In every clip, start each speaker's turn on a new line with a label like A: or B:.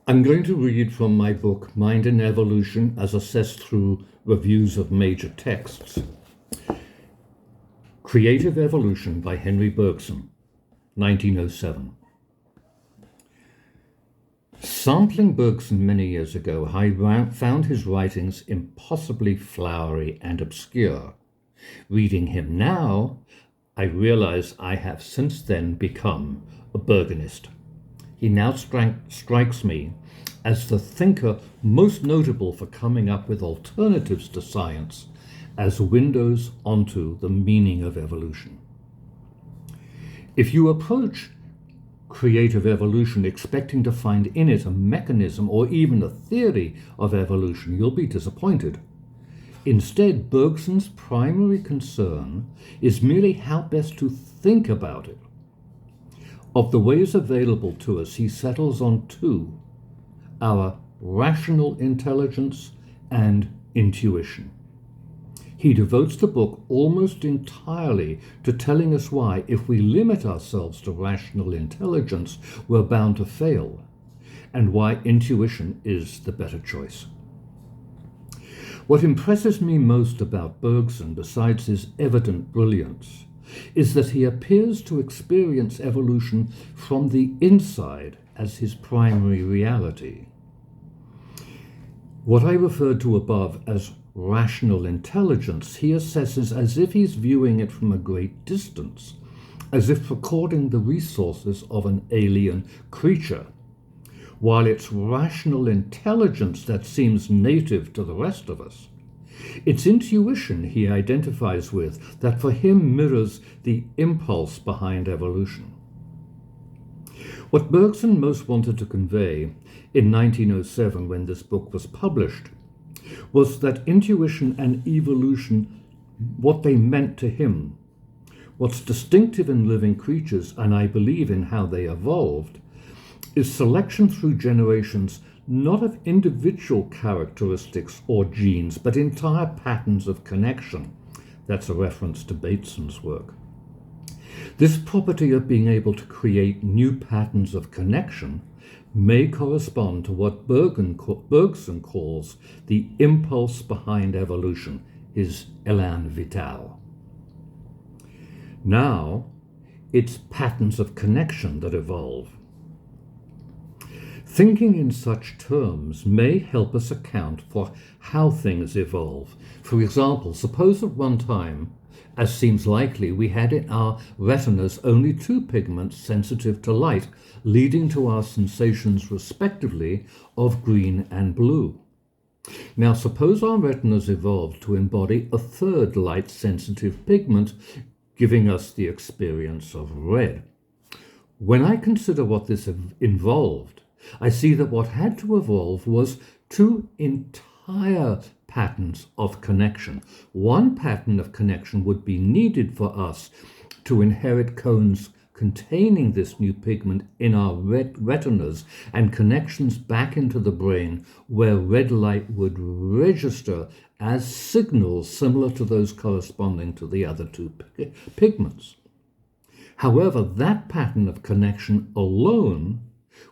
A: I'm going to read from my book, Mind and Evolution as Assessed Through Reviews of Major Texts. Creative Evolution by Henri Bergson, 1907. Sampling Bergson many years ago, I found his writings impossibly flowery and obscure. Reading him now, I realize I have since then become a Bergsonist. He now strikes me as the thinker most notable for coming up with alternatives to science as windows onto the meaning of evolution. If you approach creative evolution expecting to find in it a mechanism or even a theory of evolution, you'll be disappointed. Instead, Bergson's primary concern is merely how best to think about it. Of the ways available to us, he settles on two: our rational intelligence and intuition. He devotes the book almost entirely to telling us why, if we limit ourselves to rational intelligence, we're bound to fail, and why intuition is the better choice. What impresses me most about Bergson, besides his evident brilliance, is that he appears to experience evolution from the inside as his primary reality. What I referred to above as rational intelligence, he assesses as if he's viewing it from a great distance, as if recording the resources of an alien creature, while it's rational intelligence that seems native to the rest of us. It's intuition he identifies with that for him mirrors the impulse behind evolution. What Bergson most wanted to convey in 1907, when this book was published, was that intuition and evolution, what they meant to him, what's distinctive in living creatures, and I believe in how they evolved, is selection through generations, not of individual characteristics or genes, but entire patterns of connection. That's a reference to Bergson's work. This property of being able to create new patterns of connection may correspond to what Bergson calls the impulse behind evolution, his élan vital. Now, it's patterns of connection that evolve. Thinking in such terms may help us account for how things evolve. For example, suppose at one time, as seems likely, we had in our retinas only two pigments sensitive to light, leading to our sensations respectively of green and blue. Now suppose our retinas evolved to embody a third light-sensitive pigment, giving us the experience of red. When I consider what this involved, I see that what had to evolve was two entire patterns of connection. One pattern of connection would be needed for us to inherit cones containing this new pigment in our retinas and connections back into the brain where red light would register as signals similar to those corresponding to the other two pigments. However, that pattern of connection alone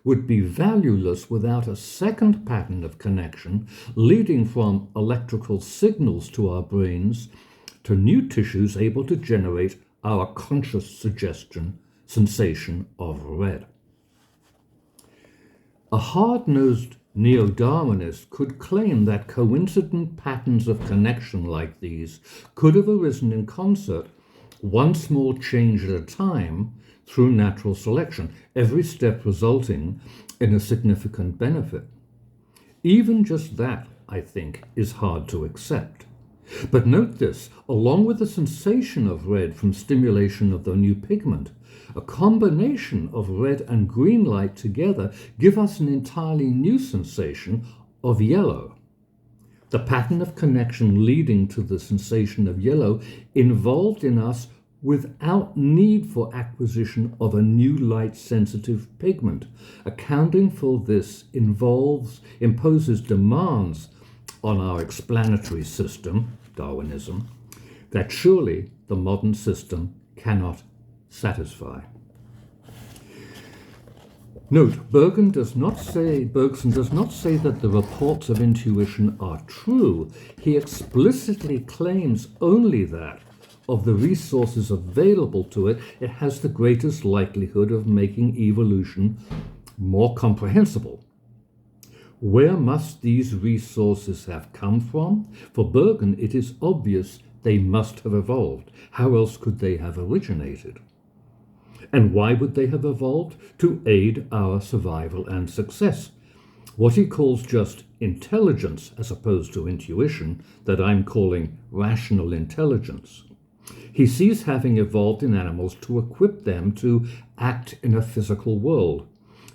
A: would be valueless without a second pattern of connection leading from electrical signals to our brains to new tissues able to generate our conscious sensation of red. A hard-nosed neo-Darwinist could claim that coincident patterns of connection like these could have arisen in concert, one small change at a time, through natural selection, every step resulting in a significant benefit. Even just that, I think, is hard to accept. But note this, along with the sensation of red from stimulation of the new pigment, a combination of red and green light together give us an entirely new sensation of yellow. The pattern of connection leading to the sensation of yellow involved in us without need for acquisition of a new light-sensitive pigment. Accounting for this imposes demands on our explanatory system, Darwinism, that surely the modern system cannot satisfy. Note, Bergson does not say that the reports of intuition are true. He explicitly claims only that, of the resources available to it, it has the greatest likelihood of making evolution more comprehensible. Where must these resources have come from? For Bergson, it is obvious they must have evolved. How else could they have originated? And why would they have evolved? To aid our survival and success. What he calls just intelligence, as opposed to intuition, that I'm calling rational intelligence, he sees having evolved in animals to equip them to act in a physical world.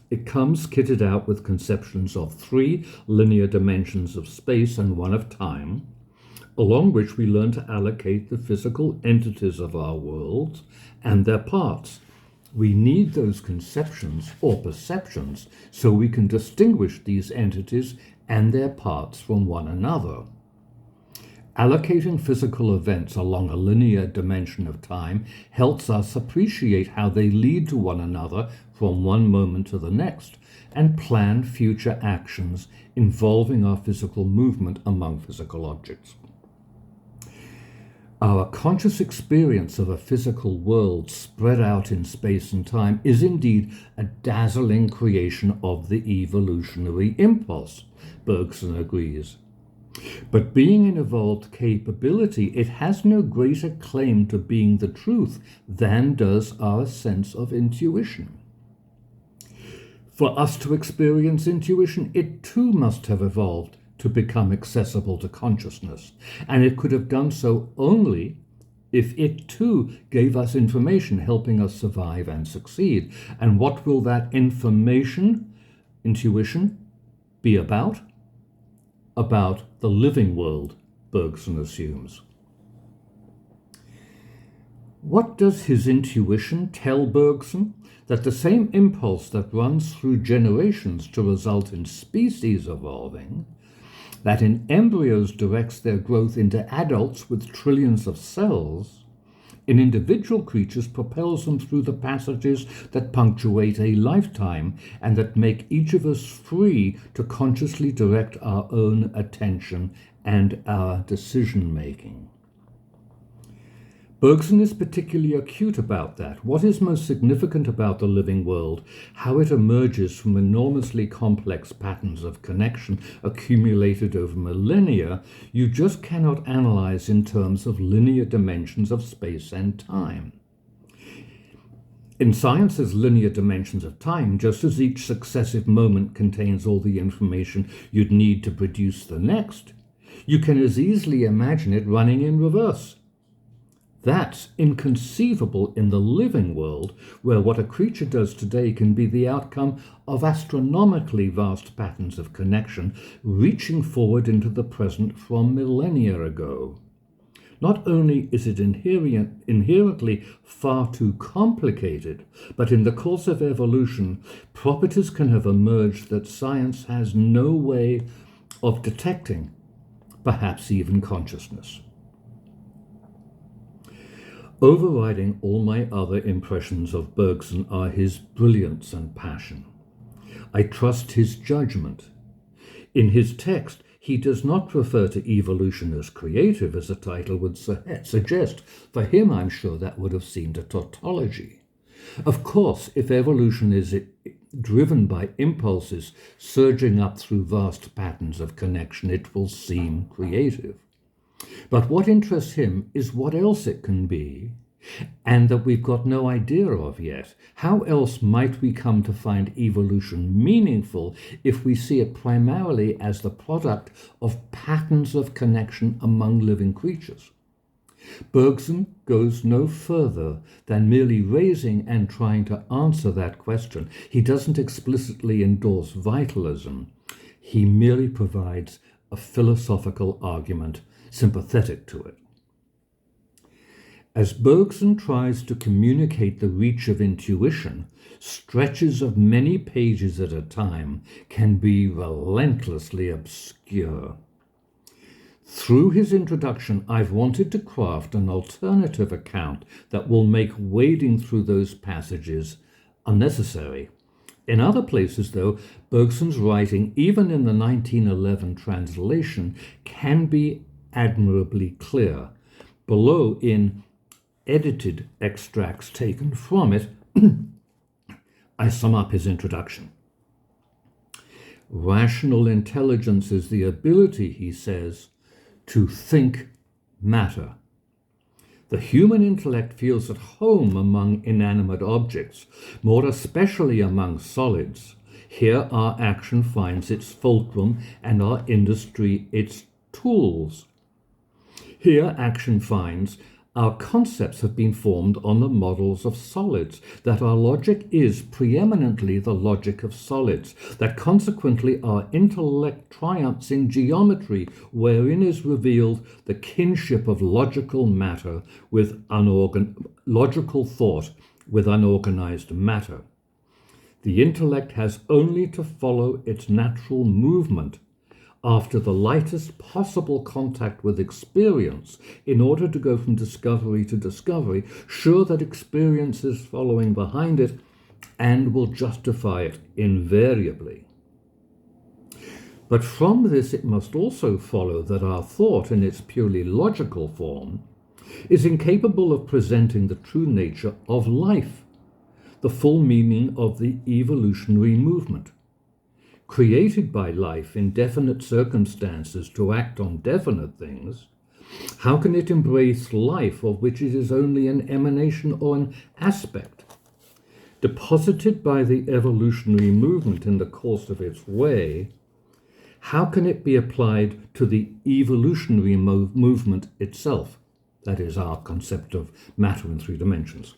A: It comes kitted out with conceptions of 3 linear dimensions of space and 1 of time, along which we learn to allocate the physical entities of our worlds and their parts. We need those conceptions or perceptions so we can distinguish these entities and their parts from one another. Allocating physical events along a linear dimension of time helps us appreciate how they lead to one another from one moment to the next, and plan future actions involving our physical movement among physical objects. Our conscious experience of a physical world spread out in space and time is indeed a dazzling creation of the evolutionary impulse, Bergson agrees. But being an evolved capability, it has no greater claim to being the truth than does our sense of intuition. For us to experience intuition, it too must have evolved to become accessible to consciousness, and it could have done so only if it too gave us information helping us survive and succeed. And what will that information, intuition, be about? About the living world, Bergson assumes. What does his intuition tell Bergson? That the same impulse that runs through generations to result in species evolving, that in embryos directs their growth into adults with trillions of cells, in individual creatures propels them through the passages that punctuate a lifetime and that make each of us free to consciously direct our own attention and our decision-making. Bergson is particularly acute about that. What is most significant about the living world? How it emerges from enormously complex patterns of connection accumulated over millennia, you just cannot analyze in terms of linear dimensions of space and time. In science's linear dimensions of time, just as each successive moment contains all the information you'd need to produce the next, you can as easily imagine it running in reverse. That's inconceivable in the living world, where what a creature does today can be the outcome of astronomically vast patterns of connection reaching forward into the present from millennia ago. Not only is it inherently far too complicated, but in the course of evolution, properties can have emerged that science has no way of detecting, perhaps even consciousness. Overriding all my other impressions of Bergson are his brilliance and passion. I trust his judgment. In his text, he does not refer to evolution as creative, as the title would suggest. For him, I'm sure that would have seemed a tautology. Of course, if evolution is driven by impulses surging up through vast patterns of connection, it will seem creative. But what interests him is what else it can be, and that we've got no idea of yet. How else might we come to find evolution meaningful if we see it primarily as the product of patterns of connection among living creatures? Bergson goes no further than merely raising and trying to answer that question. He doesn't explicitly endorse vitalism. He merely provides a philosophical argument sympathetic to it. As Bergson tries to communicate the reach of intuition, stretches of many pages at a time can be relentlessly obscure. Through his introduction, I've wanted to craft an alternative account that will make wading through those passages unnecessary. In other places, though, Bergson's writing, even in the 1911 translation, can be admirably clear. Below, in edited extracts taken from it, I sum up his introduction. Rational intelligence is the ability, he says, to think matter. The human intellect feels at home among inanimate objects, more especially among solids. Here our action finds its fulcrum and our industry its tools. Here action finds our concepts have been formed on the models of solids, that our logic is preeminently the logic of solids, that consequently our intellect triumphs in geometry, wherein is revealed the kinship of logical matter with logical thought with unorganized matter. The intellect has only to follow its natural movement after the lightest possible contact with experience in order to go from discovery to discovery, sure that experience is following behind it and will justify it invariably. But from this it must also follow that our thought in its purely logical form is incapable of presenting the true nature of life, the full meaning of the evolutionary movement. Created by life in definite circumstances to act on definite things, how can it embrace life of which it is only an emanation or an aspect? Deposited by the evolutionary movement in the course of its way, how can it be applied to the evolutionary movement itself? That is our concept of matter in three dimensions.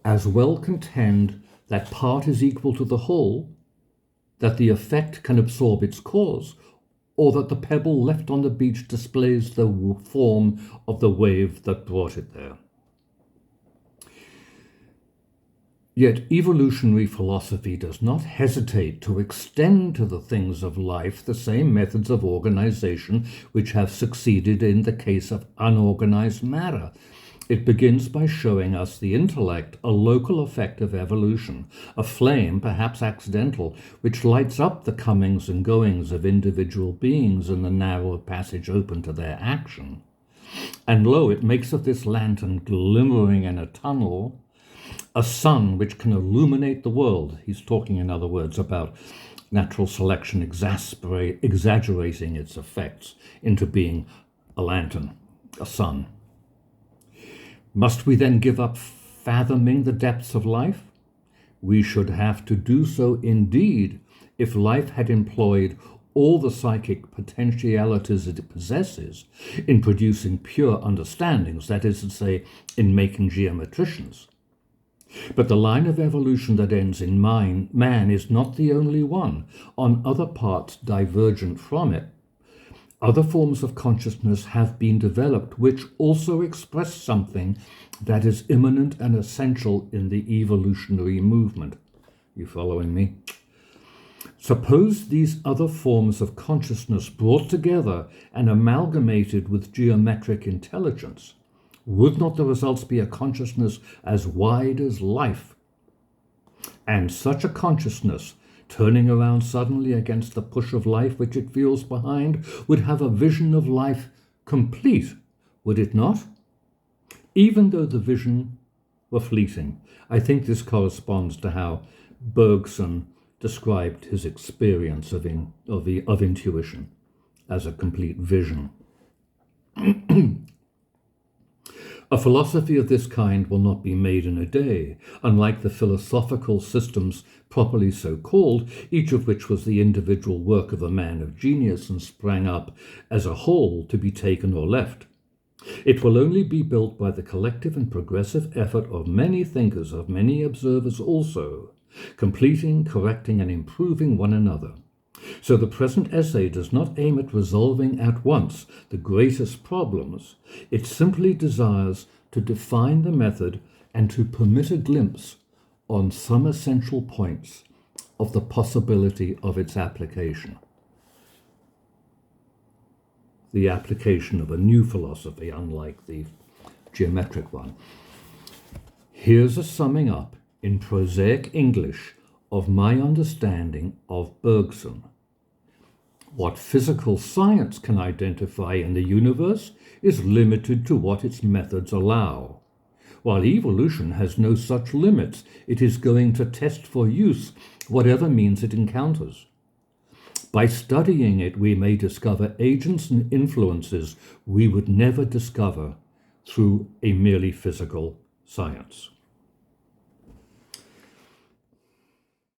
A: As well contend that part is equal to the whole, that the effect can absorb its cause, or that the pebble left on the beach displays the form of the wave that brought it there. Yet evolutionary philosophy does not hesitate to extend to the things of life the same methods of organization which have succeeded in the case of unorganized matter. It begins by showing us the intellect, a local effect of evolution, a flame, perhaps accidental, which lights up the comings and goings of individual beings in the narrow passage open to their action. And lo, it makes of this lantern glimmering in a tunnel a sun which can illuminate the world. He's talking, in other words, about natural selection exaggerating its effects into being a lantern, a sun. Must we then give up fathoming the depths of life? We should have to do so indeed if life had employed all the psychic potentialities it possesses in producing pure understandings, that is to say, in making geometricians. But the line of evolution that ends in man is not the only one, on other parts divergent from it. Other forms of consciousness have been developed which also express something that is immanent and essential in the evolutionary movement. You following me? Suppose these other forms of consciousness brought together and amalgamated with geometric intelligence. Would not the results be a consciousness as wide as life? And such a consciousness, turning around suddenly against the push of life which it feels behind, would have a vision of life complete, would it not? Even though the vision were fleeting. I think this corresponds to how Bergson described his experience of intuition as a complete vision. A philosophy of this kind will not be made in a day, unlike the philosophical systems properly so called, each of which was the individual work of a man of genius and sprang up as a whole to be taken or left. It will only be built by the collective and progressive effort of many thinkers, of many observers also, completing, correcting, and improving one another. So the present essay does not aim at resolving at once the greatest problems. It simply desires to define the method and to permit a glimpse on some essential points of the possibility of its application. The application of a new philosophy, unlike the geometric one. Here's a summing up in prosaic English of my understanding of Bergson. What physical science can identify in the universe is limited to what its methods allow. While evolution has no such limits, it is going to test for use whatever means it encounters. By studying it, we may discover agents and influences we would never discover through a merely physical science.